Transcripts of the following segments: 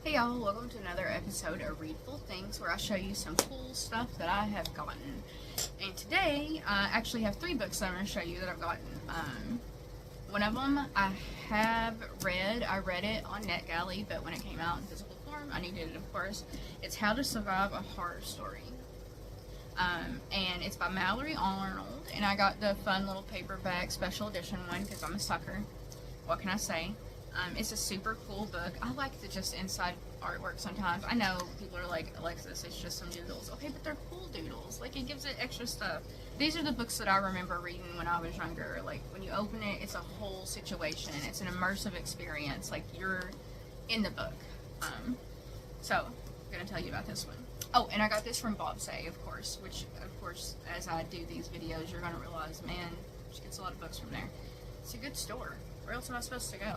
Hey y'all, welcome to another episode of Readful Things, where I show you some cool stuff that I have gotten. And today, I actually have 3 books that I'm going to show you that I've gotten. One of them I have read. I read it on NetGalley, but when it came out in physical form, I needed it, of course. It's How to Survive a Horror Story. And it's by Mallory, Arnold, and I got the fun little paperback special edition one because I'm a sucker. What can I say? It's a super cool book. I like the just inside artwork sometimes. I know people are like, Alexis, it's just some doodles. Okay, but they're cool doodles. Like, it gives it extra stuff. These are the books that I remember reading when I was younger. Like, when you open it, it's a whole situation. It's an immersive experience. Like, you're in the book. So, I'm going to tell you about this one. Oh, and I got this from Bob Say, of course, which, of course, as I do these videos, you're going to realize, man, she gets a lot of books from there. It's a good store. Where else am I supposed to go?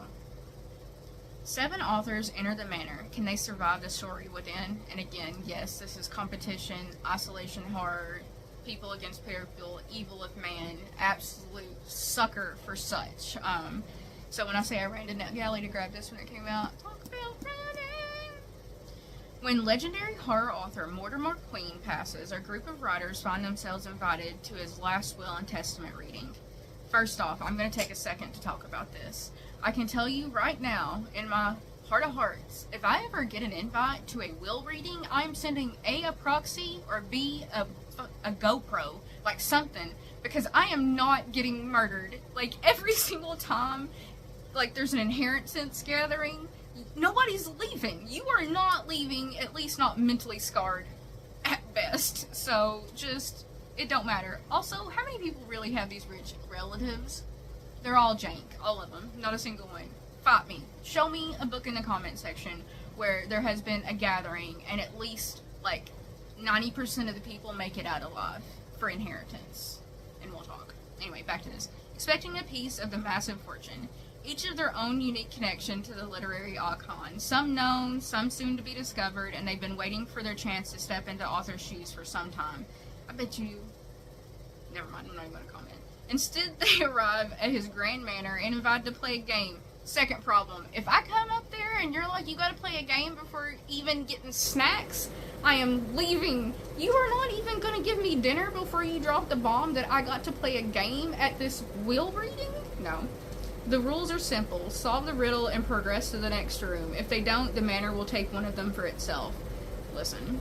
7 authors enter the manor. Can they survive the story within? And again, yes, this is competition, isolation horror, people against people, evil of man, absolute sucker for such. So when I say I ran to NetGalley to grab this when it came out, talk about running. When legendary horror author Mortimer Queen passes, a group of writers find themselves invited to his last will and testament reading. First off, I'm going to take a second to talk about this. I can tell you right now, in my heart of hearts, if I ever get an invite to a will reading, I'm sending A, proxy, or B, a GoPro, like something, because I am not getting murdered. Like, every single time, like, there's an inheritance gathering, nobody's leaving. You are not leaving, at least not mentally scarred, at best. So, just, it don't matter. Also, how many people really have these rich relatives? They're all jank, all of them, not a single one. Fight me. Show me a book in the comment section where there has been a gathering and at least, like, 90% of the people make it out alive for inheritance. And we'll talk. Anyway, back to this. Expecting a piece of the massive fortune. Each of their own unique connection to the literary icon. Some known, some soon to be discovered, and they've been waiting for their chance to step into author's shoes for some time. I bet you... Never mind, I'm not even going to comment. Instead, they arrive at his grand manor and invited to play a game. Second problem, if I come up there and you're like, you gotta play a game before even getting snacks, I am leaving. You are not even gonna give me dinner before you drop the bomb that I got to play a game at this will reading? No. The rules are simple. Solve the riddle and progress to the next room. If they don't, the manor will take one of them for itself. Listen.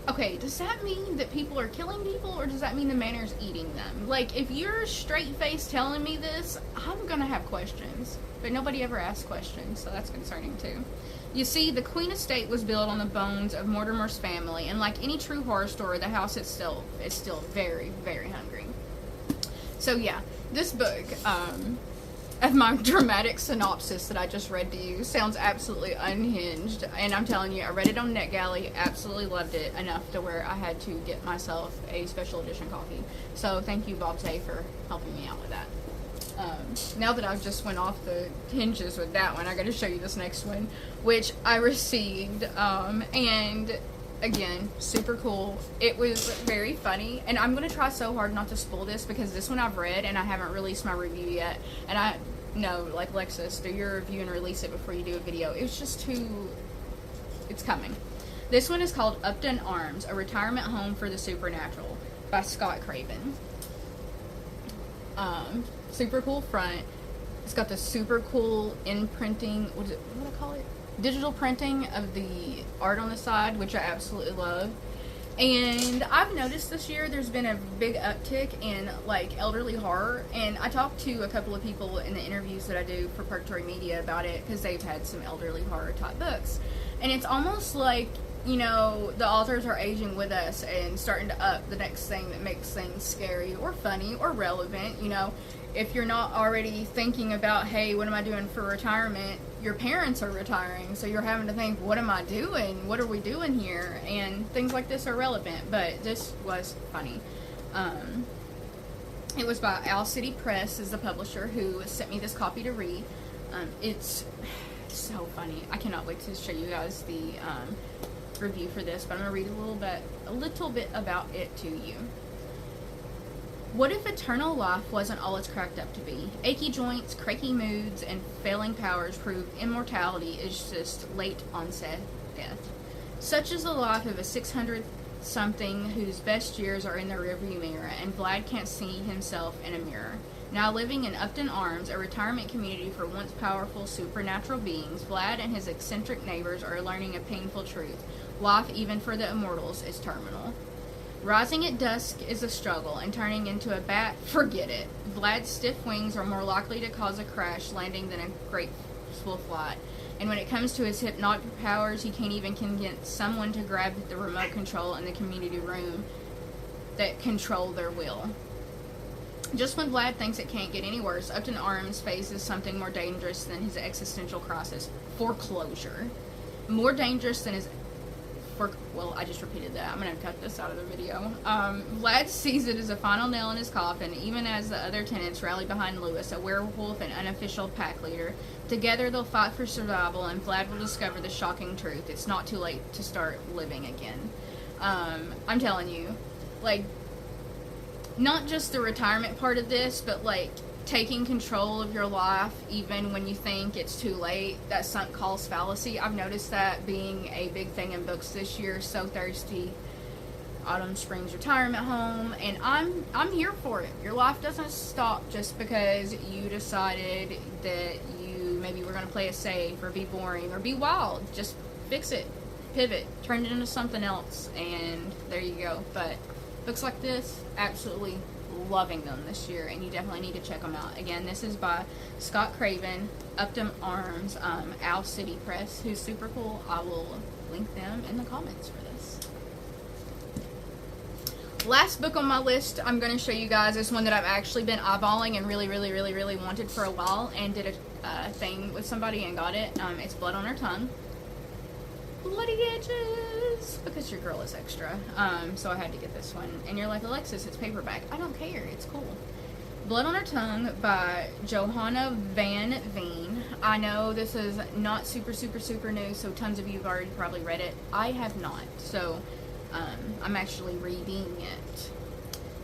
Okay, does that mean that people are killing people, or does that mean the manor's eating them? Like, if you're straight-faced telling me this, I'm gonna have questions. But nobody ever asks questions, so that's concerning too. You see, the Queen estate was built on the bones of Mortimer's family, and like any true horror story, the house itself is still very, very hungry. So yeah, this book, of my dramatic synopsis that I just read to you sounds absolutely unhinged, and I'm telling you, I read it on NetGalley, absolutely loved it enough to where I had to get myself a special edition copy. So thank you, Bob Tay, for helping me out with that. Now that I've just went off the hinges with that one, I got to show you this next one, which I received, and again, super cool. It was very funny, and I'm going to try so hard not to spoil this because this one I've read and I haven't released my review yet, and I know, like, Lexus, do your review and release it before you do a video. It's just too... It's coming. This one is called Upton Arms, A Retirement Home for the Supernatural by Scott Craven. Super cool front. It's got the super cool imprinting, what do I call it? Digital printing of the art on the side, which I absolutely love. And I've noticed this year there's been a big uptick in, like, elderly horror, and I talked to a couple of people in the interviews that I do for Purgatory Media about it because they've had some elderly horror type books, and it's almost like, you know, the authors are aging with us and starting to up the next thing that makes things scary or funny or relevant. You know, if you're not already thinking about, hey, what am I doing for retirement, your parents are retiring, so you're having to think, what am I doing? What are we doing here? And things like this are relevant, but this was funny. It was by Owl City Press, is the publisher, who sent me this copy to read. It's so funny. I cannot wait to show you guys the review for this, but I'm going to read a little bit about it to you. What if eternal life wasn't all it's cracked up to be? Achy joints, cranky moods, and failing powers prove immortality is just late onset death. Such is the life of a 600-something whose best years are in the rearview mirror, and Vlad can't see himself in a mirror. Now living in Upton Arms, a retirement community for once powerful supernatural beings, Vlad and his eccentric neighbors are learning a painful truth. Life, even for the immortals, is terminal. Rising at dusk is a struggle, and turning into a bat, forget it. Vlad's stiff wings are more likely to cause a crash landing than a graceful flight. And when it comes to his hypnotic powers, he can't even convince someone to grab the remote control in the community room that control their will. Just when Vlad thinks it can't get any worse, Upton Arms faces something more dangerous than his existential crisis: foreclosure. More dangerous than his... Well, I just repeated that. I'm going to cut this out of the video. Vlad sees it as a final nail in his coffin, even as the other tenants rally behind Lewis, a werewolf and unofficial pack leader. Together, they'll fight for survival, and Vlad will discover the shocking truth. It's not too late to start living again. I'm telling you, like, not just the retirement part of this, but, like, taking control of your life even when you think it's too late. That sunk cost fallacy. I've noticed that being a big thing in books this year. So Thirsty, Autumn Springs Retirement Home, and I'm here for it. Your life doesn't stop just because you decided that you maybe were going to play it safe or be boring or be wild. Just fix it, pivot, turn it into something else, and there you go. But books like this, absolutely loving them this year, and you definitely need to check them out. Again, this is by Scott Craven, Upton Arms, Owl City Press, who's super cool. I will link them in the comments for this. Last book on my list I'm going to show you guys is one that I've actually been eyeballing and really wanted for a while, and did a thing with somebody and got it. It's Blood on Her Tongue. Bloody edges, because your girl is extra, so I had to get this one. And you're like, Alexis, it's paperback. I don't care, it's cool. Blood on Her Tongue by Johanna Van Veen. I know this is not super new, so tons of you have already probably read it. I have not, so I'm actually reading it.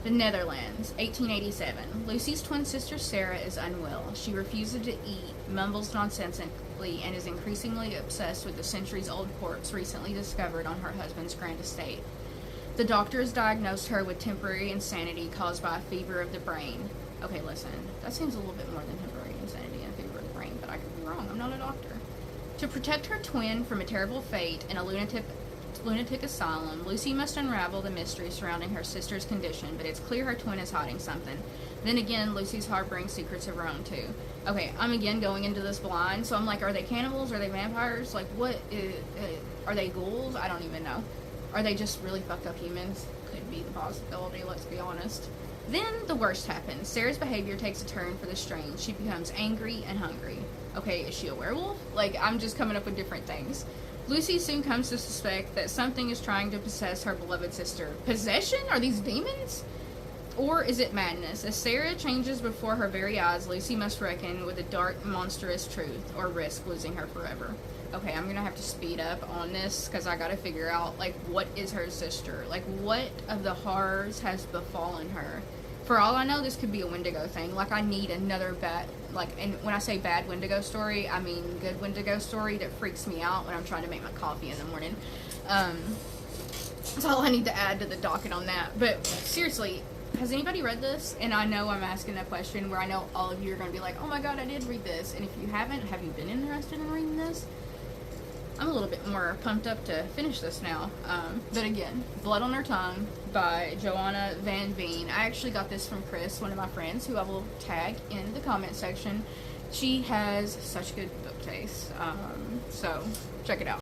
The Netherlands, 1887. Lucy's twin sister Sarah is unwell. She refuses to eat, mumbles nonsensically, and is increasingly obsessed with the centuries-old corpse recently discovered on her husband's grand estate. The doctor has diagnosed her with temporary insanity caused by a fever of the brain. Okay, listen, that seems a little bit more than temporary insanity and a fever of the brain, but I could be wrong. I'm not a doctor. To protect her twin from a terrible fate in a lunatic asylum, Lucy must unravel the mystery surrounding her sister's condition, but it's clear her twin is hiding something. Then again, Lucy's harboring secrets of her own too. Okay, I'm again going into this blind, so I'm like, are they cannibals? Are they vampires? Like, what are they ghouls? I don't even know. Are they just really fucked up humans? Could be the possibility, let's be honest. Then the worst happens. Sarah's behavior takes a turn for the strange. She becomes angry and hungry. Okay, is she a werewolf? Like, I'm just coming up with different things. Lucy soon comes to suspect that something is trying to possess her beloved sister. Possession? Are these demons? Or is it madness? As Sarah changes before her very eyes, Lucy must reckon with a dark, monstrous truth, or risk losing her forever. Okay, I'm gonna have to speed up on this, because I gotta figure out, like, what is her sister? Like, what of the horrors has befallen her? For all I know, this could be a Wendigo thing. Like, I need another bad, like, and when I say bad Wendigo story, I mean good Wendigo story that freaks me out when I'm trying to make my coffee in the morning. That's all I need to add to the docket on that. But seriously, has anybody read this? And I know I'm asking that question where I know all of you are going to be like, oh my god, I did read this. And if you haven't, have you been interested in reading this? I'm a little bit more pumped up to finish this now. But again, Blood on Her Tongue by Johanna Van Veen. I actually got this from Chris, one of my friends, who I will tag in the comment section. She has such good book taste. So, check it out.